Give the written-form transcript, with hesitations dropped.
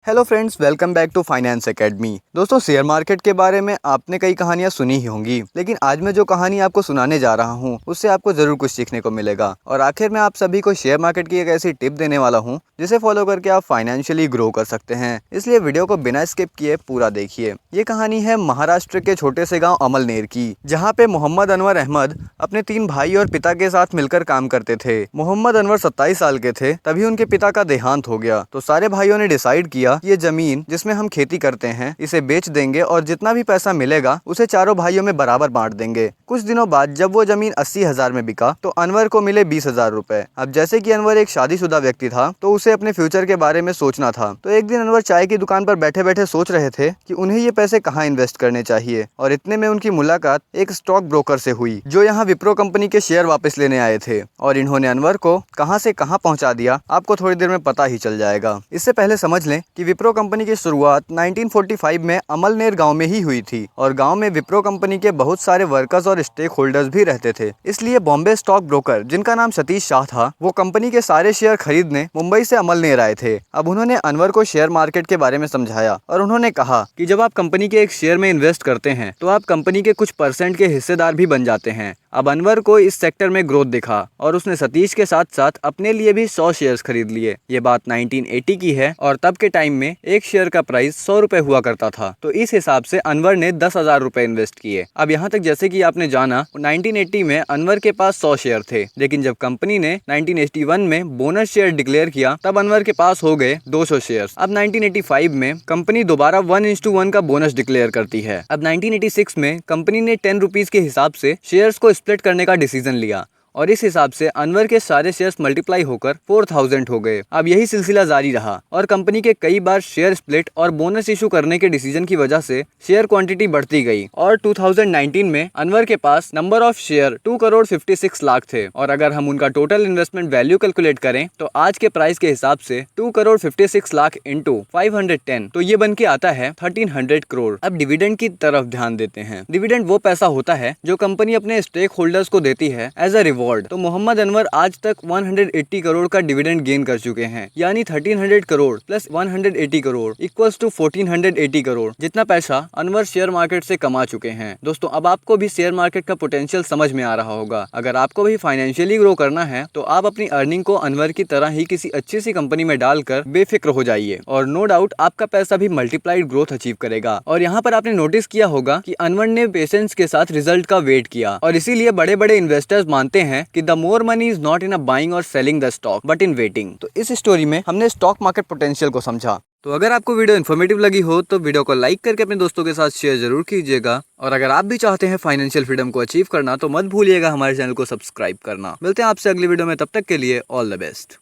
Hello friends, welcome back to Finance Academy. दोस्तों, share market के बारे में आपने कई कहानियां सुनी ही होंगी, लेकिन आज मैं जो कहानी आपको सुनाने जा रहा हूं उससे आपको जरूर कुछ सीखने को मिलेगा। और आखिर में आप सभी को शेयर मार्केट की एक ऐसी टिप देने वाला हूं जिसे फॉलो करके आप फाइनेंशियली ग्रो कर सकते हैं। इसलिए वीडियो को बिना स्किप किए पूरा देखिए। ये कहानी है महाराष्ट्र के छोटे से गाँव अमलनेर की, जहाँ पे मोहम्मद अनवर अहमद अपने 3 भाई और पिता के साथ मिलकर काम करते थे। मोहम्मद अनवर 27 साल के थे तभी उनके पिता का देहांत हो गया, तो सारे भाइयों ने डिसाइड किया ये जमीन जिसमें हम खेती करते हैं इसे बेच देंगे और जितना भी पैसा मिलेगा उसे चारों भाइयों में बराबर बांट देंगे। कुछ दिनों बाद जब वो जमीन 80,000 में बिका तो अनवर को मिले 20,000 रुपए। अब जैसे कि अनवर एक शादीशुदा व्यक्ति था तो उसे अपने फ्यूचर के बारे में सोचना था। तो एक दिन अनवर चाय की दुकान पर बैठे बैठे सोच रहे थे कि उन्हें ये पैसे कहाँ इन्वेस्ट करने चाहिए, और इतने में उनकी मुलाकात एक स्टॉक ब्रोकर से हुई जो यहाँ विप्रो कंपनी के शेयर वापस लेने आए थे। और इन्होंने अनवर को कहाँ से कहाँ पहुँचा दिया आपको थोड़ी देर में पता ही चल जाएगा। इससे पहले समझ लें कि विप्रो कंपनी की शुरुआत 1945 में अमलनेर गांव में ही हुई थी, और गांव में विप्रो कंपनी के बहुत सारे वर्कर्स और स्टेक होल्डर्स भी रहते थे। इसलिए बॉम्बे स्टॉक ब्रोकर, जिनका नाम सतीश शाह था, वो कंपनी के सारे शेयर खरीदने मुंबई से अमलनेर आए थे। अब उन्होंने अनवर को शेयर मार्केट के बारे में समझाया और उन्होंने कहा कि जब आप कंपनी के एक शेयर में इन्वेस्ट करते हैं तो आप कंपनी के कुछ % के हिस्सेदार भी बन जाते हैं। अब अनवर को इस सेक्टर में ग्रोथ दिखा और उसने सतीश के साथ साथ अपने लिए भी 100 शेयर्स खरीद लिए। ये बात 1980 की है और तब के टाइम में एक शेयर का प्राइस 100 रुपए हुआ करता था। तो इस हिसाब से अनवर ने 10,000 रुपए इन्वेस्ट किए। अब यहाँ तक जैसे कि आपने जाना 1980 में अनवर के पास 100 शेयर थे, लेकिन जब कंपनी ने 1981 में बोनस शेयर डिक्लेयर किया तब अनवर के पास हो गए 200 शेयर। अब 1985 में कंपनी दोबारा 1:1 का बोनस डिक्लेयर करती है। अब 1986 में कंपनी ने 10 रुपीज के हिसाब से शेयर्स को स्प्लिट करने का डिसीजन लिया और इस हिसाब से अनवर के सारे शेयर्स मल्टीप्लाई होकर 4000 हो गए। अब यही सिलसिला जारी रहा और कंपनी के कई बार शेयर स्प्लिट और बोनस इशू करने के डिसीजन की वजह से शेयर क्वांटिटी बढ़ती गई और 2019 में अनवर के पास नंबर ऑफ शेयर 2,56,00,000 थे। और अगर हम उनका टोटल इन्वेस्टमेंट वैल्यू कैलकुलेट करें तो आज के प्राइस के हिसाब से 2,56,00,000 इंटू 510 तो ये बन के आता है 1,300 करोड़। अब डिविडेंड की तरफ ध्यान देते हैं। डिविडेंड वो पैसा होता है जो कंपनी अपने स्टेक होल्डर्स को देती है एज अ रिवॉर्ड। तो मोहम्मद अनवर आज तक 180 करोड़ का डिविडेंड गेन कर चुके हैं, यानी 1300 crore plus 180 crore equals to 1480 crore जितना पैसा अनवर शेयर मार्केट से कमा चुके हैं। दोस्तों, अब आपको भी शेयर मार्केट का पोटेंशियल समझ में आ रहा होगा। अगर आपको भी फाइनेंशियली ग्रो करना है तो आप अपनी अर्निंग को अनवर की तरह ही किसी अच्छी सी कंपनी में डालकर बेफिक्र हो जाइए और नो डाउट आपका पैसा भी मल्टीप्लाइड ग्रोथ अचीव करेगा। और यहाँ पर आपने नोटिस किया होगा कि अनवर ने पेशेंस के साथ रिजल्ट का वेट किया और इसीलिए बड़े बड़े इन्वेस्टर्स मानते हैं कि the more money is not in a buying और selling the stock but in waiting. तो इस स्टोरी में हमने स्टॉक मार्केट पोटेंशियल को समझा। तो अगर आपको वीडियो इन्फॉर्मेटिव लगी हो तो वीडियो को लाइक करके अपने दोस्तों के साथ शेयर जरूर कीजिएगा। और अगर आप भी चाहते हैं फाइनेंशियल फ्रीडम को अचीव करना तो मत भूलिएगा हमारे चैनल को सब्सक्राइब करना। मिलते हैं आपसे अगली वीडियो में, तब तक के लिए ऑल द बेस्ट।